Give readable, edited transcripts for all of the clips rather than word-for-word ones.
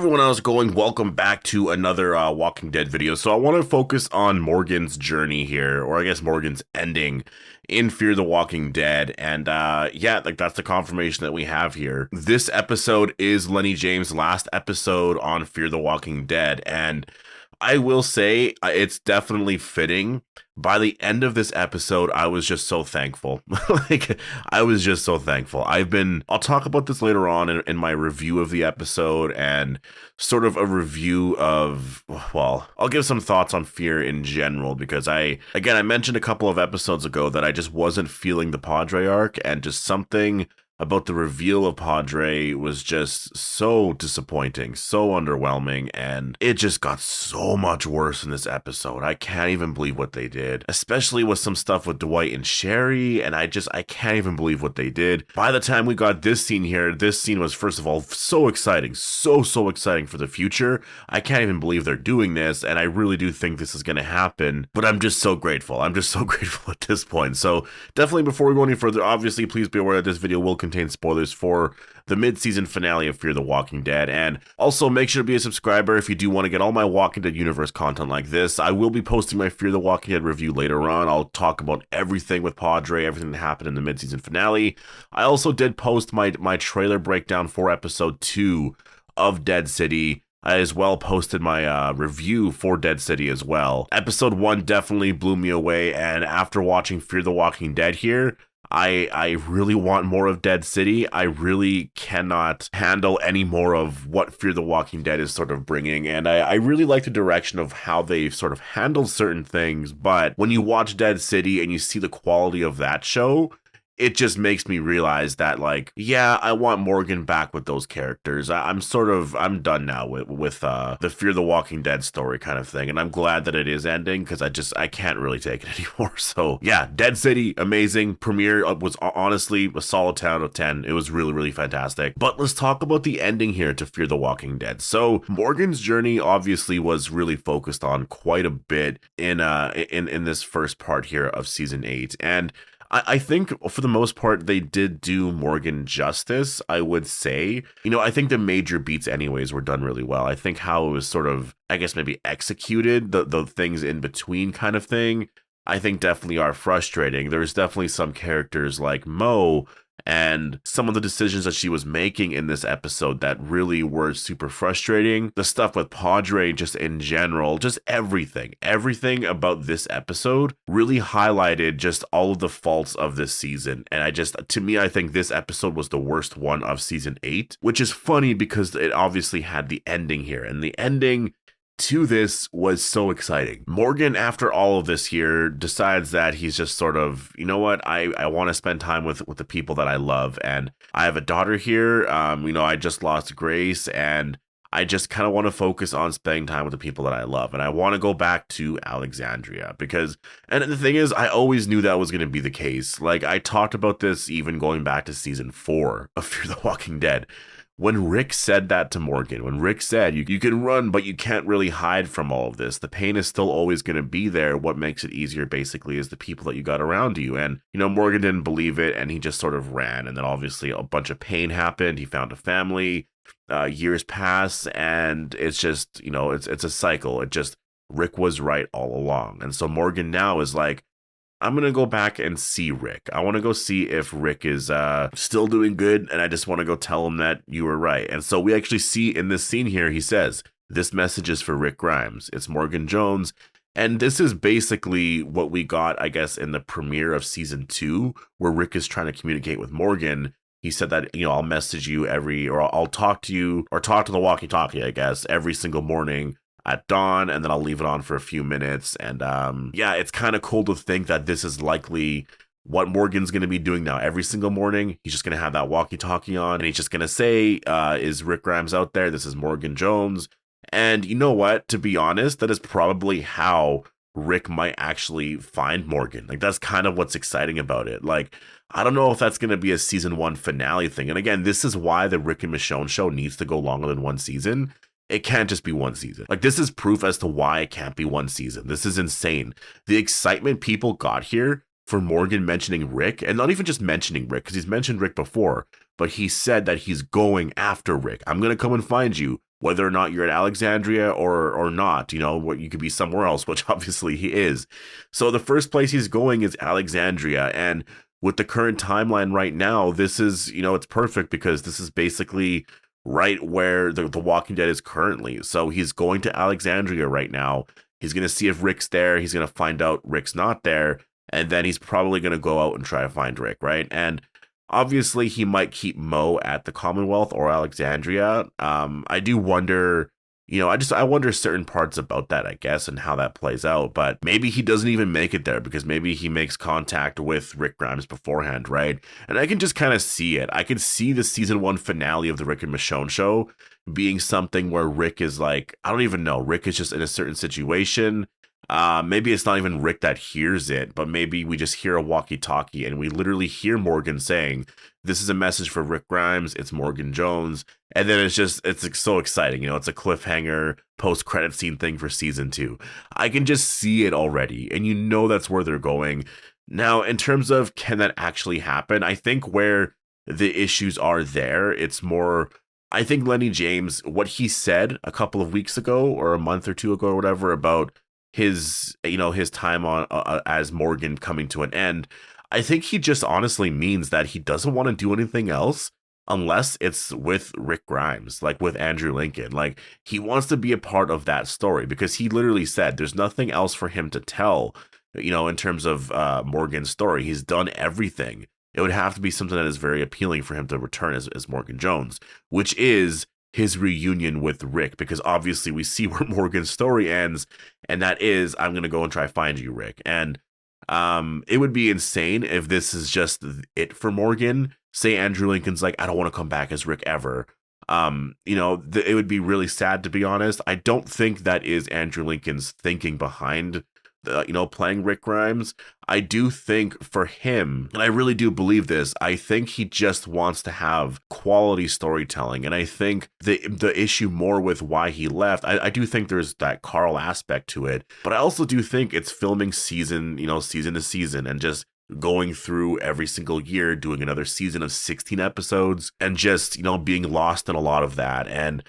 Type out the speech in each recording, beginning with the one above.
Everyone else going, welcome back to another Walking Dead video. So I want to focus on Morgan's journey here, or I guess Morgan's ending in Fear the Walking Dead. And yeah, like that's the confirmation that we have here. This episode is Lenny James' last episode on Fear the Walking Dead. And I will say it's definitely fitting. By the end of this episode, I was just so thankful. I was just so thankful. I'll talk about this later on in my review of the episode and sort of a review of, well, I'll give some thoughts on Fear in general because I mentioned a couple of episodes ago that I just wasn't feeling the Padre arc, and just something about the reveal of Padre was just so disappointing, so underwhelming, and it just got so much worse in this episode. I can't even believe what they did, especially with some stuff with Dwight and Sherry, and I can't even believe what they did. By the time we got this scene here, this scene was, first of all, so exciting, so exciting for the future. I can't even believe they're doing this, and I really do think this is going to happen, but I'm just so grateful. I'm just so grateful at this point. So definitely, before we go any further, obviously, please be aware that this video will contain spoilers for the mid-season finale of Fear the Walking Dead, and also make sure to be a subscriber if you do want to get all my Walking Dead universe content like this. I will be posting my Fear the Walking Dead review later on. I'll talk about everything with Padre, everything that happened in the mid-season finale. I also did post my trailer breakdown for episode 2 of Dead City. I as well posted my review for Dead City as well. Episode 1 definitely blew me away, and after watching Fear the Walking Dead here, I really want more of Dead City. I really cannot handle any more of what Fear the Walking Dead is sort of bringing, and I really like the direction of how they've sort of handled certain things, but when you watch Dead City and you see the quality of that show, it just makes me realize that, like, yeah, I want Morgan back with those characters. I'm done now with the Fear the Walking Dead story kind of thing, and I'm glad that it is ending because I can't really take it anymore. So yeah, Dead City, amazing. Premiere was honestly a solid 10 out of 10. It was really fantastic. But let's talk about the ending here to Fear the Walking Dead. So Morgan's journey obviously was really focused on quite a bit in this first part here of season 8, and I think for the most part, they did do Morgan justice, I would say. You know, I think the major beats anyways were done really well. I think how it was sort of, I guess, maybe executed, the things in between kind of thing, I think definitely are frustrating. There's definitely some characters like Mo and some of the decisions that she was making in this episode that really were super frustrating. The stuff with Padre, just in general, just everything about this episode really highlighted just all of the faults of this season. And I think this episode was the worst one of season 8, which is funny because it obviously had the ending here, and the ending to this was so exciting. Morgan, after all of this here, decides that he's just sort of, you know what, I want to spend time with the people that I love, and I have a daughter here. I just lost Grace, and I just kind of want to focus on spending time with the people that I love, and I want to go back to Alexandria and the thing is, I always knew that was going to be the case. Like, I talked about this even going back to season 4 of Fear the Walking Dead. When Rick said that to Morgan, when Rick said, you can run, but you can't really hide from all of this. The pain is still always going to be there. What makes it easier, basically, is the people that you got around you. And, Morgan didn't believe it, and he just sort of ran. And then obviously a bunch of pain happened. He found a family. Years pass, and it's just, it's a cycle. Rick was right all along. And so Morgan now is like, I'm going to go back and see Rick. I want to go see if Rick is still doing good, and I just want to go tell him that you were right. And so we actually see in this scene here, he says, this message is for Rick Grimes. It's Morgan Jones. And this is basically what we got, I guess, in the premiere of season 2, where Rick is trying to communicate with Morgan. He said that, I'll message you I'll talk to you, or talk to the walkie-talkie, I guess, every single morning at dawn, and then I'll leave it on for a few minutes. And yeah, it's kind of cool to think that this is likely what Morgan's going to be doing now. Every single morning, he's just going to have that walkie-talkie on, and he's just going to say, is Rick Grimes out there? This is Morgan Jones. And you know what? To be honest, that is probably how Rick might actually find Morgan. Like, that's kind of what's exciting about it. Like, I don't know if that's going to be a season 1 finale thing. And again, this is why the Rick and Michonne show needs to go longer than 1 season. It can't just be 1 season. Like, this is proof as to why it can't be 1 season. This is insane. The excitement people got here for Morgan mentioning Rick, and not even just mentioning Rick, because he's mentioned Rick before, but he said that he's going after Rick. I'm going to come and find you. whether or not you're at Alexandria or not, what you could be somewhere else, which obviously he is. So the first place he's going is Alexandria, and with the current timeline right now, this is, it's perfect because this is basically right where the Walking Dead is currently. So he's going to Alexandria right now. He's going to see if Rick's there. He's going to find out Rick's not there. And then he's probably going to go out and try to find Rick, right? And obviously he might keep Mo at the Commonwealth or Alexandria. I do wonder, I wonder certain parts about that, I guess, and how that plays out. But maybe he doesn't even make it there because maybe he makes contact with Rick Grimes beforehand, right? And I can just kind of see it. I can see the season 1 finale of the Rick and Michonne show being something where Rick is like, I don't even know. Rick is just in a certain situation. Maybe it's not even Rick that hears it, but maybe we just hear a walkie-talkie and we literally hear Morgan saying, "This is a message for Rick Grimes. It's Morgan Jones." And then it's so exciting. It's a cliffhanger post-credit scene thing for season 2. I can just see it already. And that's where they're going. Now, in terms of can that actually happen? I think where the issues are there, it's more, I think Lenny James, what he said a couple of weeks ago or a month or two ago or whatever about his time on as Morgan coming to an end, I think he just honestly means that he doesn't want to do anything else unless it's with Rick Grimes, like with Andrew Lincoln. Like, he wants to be a part of that story because he literally said there's nothing else for him to tell, in terms of Morgan's story. He's done everything. It would have to be something that is very appealing for him to return as Morgan Jones, which is his reunion with Rick, because obviously we see where Morgan's story ends, and that is, I'm going to go and try to find you, Rick. And it would be insane if this is just it for Morgan. Say Andrew Lincoln's like, I don't want to come back as Rick ever. It would be really sad, to be honest. I don't think that is Andrew Lincoln's thinking behind playing Rick Grimes. I do think for him, and I really do believe this, I think he just wants to have quality storytelling. And I think the issue more with why he left, I do think there's that Carl aspect to it, but I also do think it's filming season to season and just going through every single year, doing another season of 16 episodes and just, being lost in a lot of that. And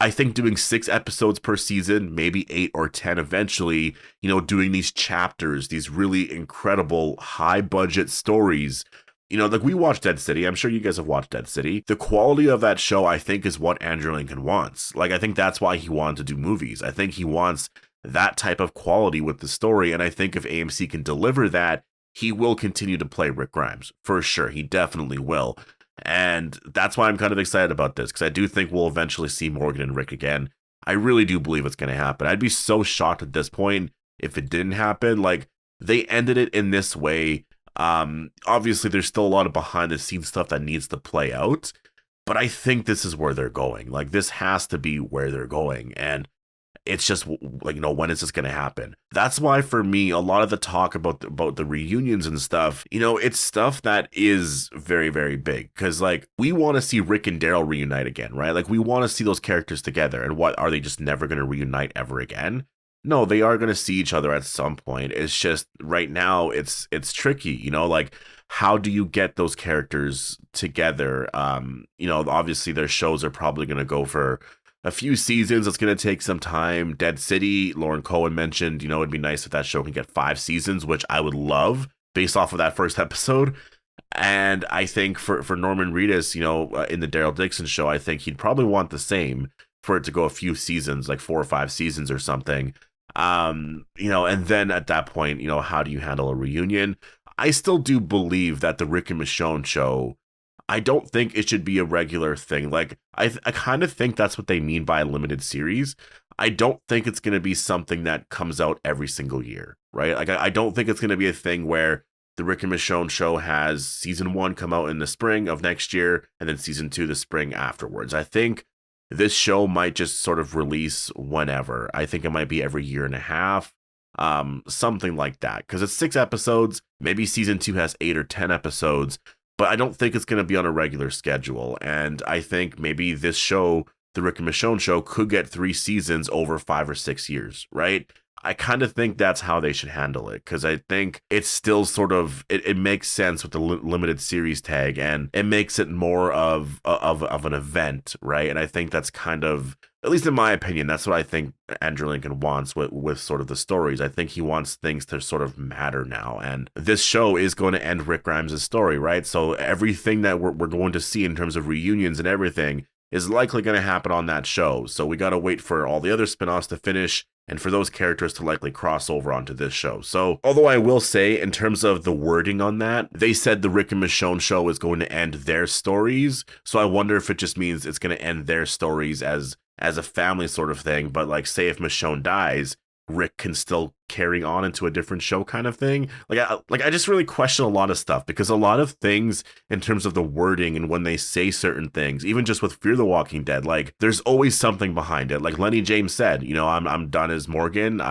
I think doing 6 episodes per season, maybe 8 or 10 eventually, doing these chapters, these really incredible high budget stories. Like we watched Dead City. I'm sure you guys have watched Dead City. The quality of that show, I think, is what Andrew Lincoln wants. Like, I think that's why he wanted to do movies. I think he wants that type of quality with the story. And I think if AMC can deliver that, he will continue to play Rick Grimes. For sure. He definitely will. And that's why I'm kind of excited about this, because I do think we'll eventually see Morgan and Rick again. I really do believe it's going to happen. I'd be so shocked at this point if it didn't happen. Like, they ended it in this way. Obviously, there's still a lot of behind the scenes stuff that needs to play out, but I think this is where they're going. Like, this has to be where they're going. And it's just like, when is this going to happen? That's why for me, a lot of the talk about the reunions and stuff, it's stuff that is very, very big. Because like, we want to see Rick and Daryl reunite again, right? Like, we want to see those characters together. And what, are they just never going to reunite ever again? No, they are going to see each other at some point. It's just right now it's tricky, like, how do you get those characters together? Obviously their shows are probably going to go for a few seasons. It's going to take some time. Dead City, Lauren Cohen mentioned, it'd be nice if that show can get 5 seasons, which I would love based off of that first episode. And I think for Norman Reedus, in the Daryl Dixon show, I think he'd probably want the same for it to go a few seasons, like 4 or 5 seasons or something. And then at that point, how do you handle a reunion? I still do believe that the Rick and Michonne show, I don't think it should be a regular thing. Like, I kind of think that's what they mean by a limited series. I don't think it's going to be something that comes out every single year, right? Like, I don't think it's going to be a thing where the Rick and Michonne show has season 1 come out in the spring of next year and then season 2 the spring afterwards. I think this show might just sort of release whenever. I think it might be every year and a half, something like that. Because it's 6 episodes. Maybe season 2 has 8 or 10 episodes. But I don't think it's going to be on a regular schedule. And I think maybe this show, the Rick and Michonne show, could get 3 seasons over 5 or 6 years, right? I kind of think that's how they should handle it, because I think it's still sort of it makes sense with the limited series tag, and it makes it more of an event, right? And I think that's kind of, at least in my opinion, that's what I think Andrew Lincoln wants with sort of the stories. I think he wants things to sort of matter now, and this show is going to end Rick Grimes' story, right? So everything that we're going to see in terms of reunions and everything is likely going to happen on that show. So we got to wait for all the other spin-offs to finish and for those characters to likely cross over onto this show. So, although I will say, in terms of the wording on that, they said the Rick and Michonne show is going to end their stories. So I wonder if it just means it's going to end their stories as a family sort of thing. But like, say if Michonne dies, Rick can still carry on into a different show kind of thing. I just really question a lot of stuff, because a lot of things in terms of the wording and when they say certain things, even just with Fear the Walking Dead, like there's always something behind it. Like Lenny James said, you know, I'm done as Morgan.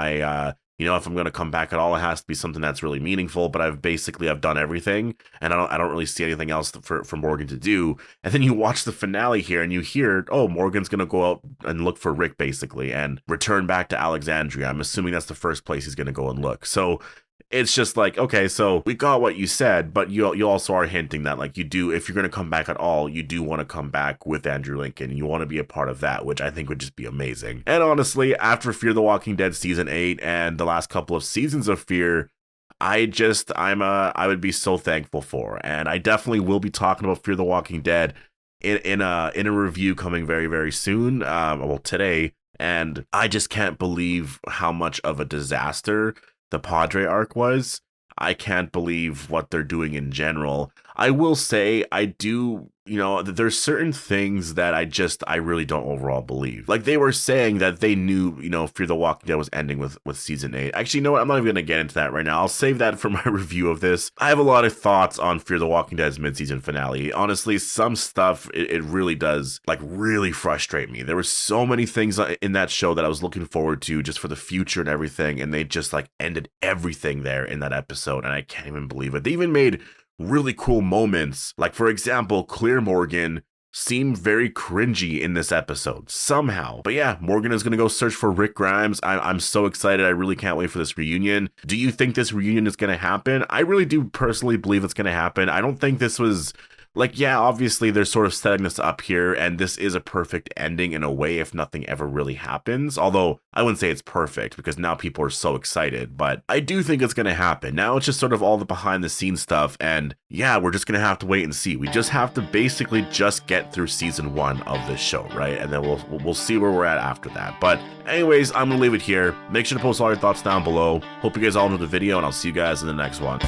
You know, if I'm going to come back at all, it has to be something that's really meaningful, but I've done everything, and I don't really see anything else for Morgan to do. And then you watch the finale here and you hear, oh, Morgan's going to go out and look for Rick basically and return back to Alexandria. I'm assuming that's the first place he's going to go and look. So it's just like, okay, so we got what you said, but you also are hinting that, like, you do, if you're going to come back at all, you do want to come back with Andrew Lincoln. You want to be a part of that, which I think would just be amazing. And honestly, after Fear the Walking Dead Season 8 and the last couple of seasons of Fear, I would be so thankful for. And I definitely will be talking about Fear the Walking Dead in a review coming very, very soon, well, today. And I just can't believe how much of a disaster the Padre arc was. I can't believe what they're doing in general. I will say, I do, you know, there's certain things that I really don't overall believe. Like, they were saying that they knew, you know, Fear the Walking Dead was ending with season 8. Actually, you know what? I'm not even going to get into that right now. I'll save that for my review of this. I have a lot of thoughts on Fear the Walking Dead's mid-season finale. Honestly, some stuff, it really does, like, really frustrate me. There were so many things in that show that I was looking forward to just for the future and everything, and they just, like, ended everything there in that episode, and I can't even believe it. They even made really cool moments. Like, for example, Clear Morgan seemed very cringy in this episode somehow. But yeah, Morgan is going to go search for Rick Grimes. I'm so excited. I really can't wait for this reunion. Do you think this reunion is going to happen? I really do personally believe it's going to happen. I don't think this was... Like, yeah, obviously they're sort of setting this up here, and this is a perfect ending in a way if nothing ever really happens. Although, I wouldn't say it's perfect, because now people are so excited, but I do think it's going to happen. Now it's just sort of all the behind-the-scenes stuff, and yeah, we're just going to have to wait and see. We just have to basically just get through season 1 of this show, right? And then we'll see where we're at after that. But anyways, I'm going to leave it here. Make sure to post all your thoughts down below. Hope you guys all enjoyed the video, and I'll see you guys in the next one.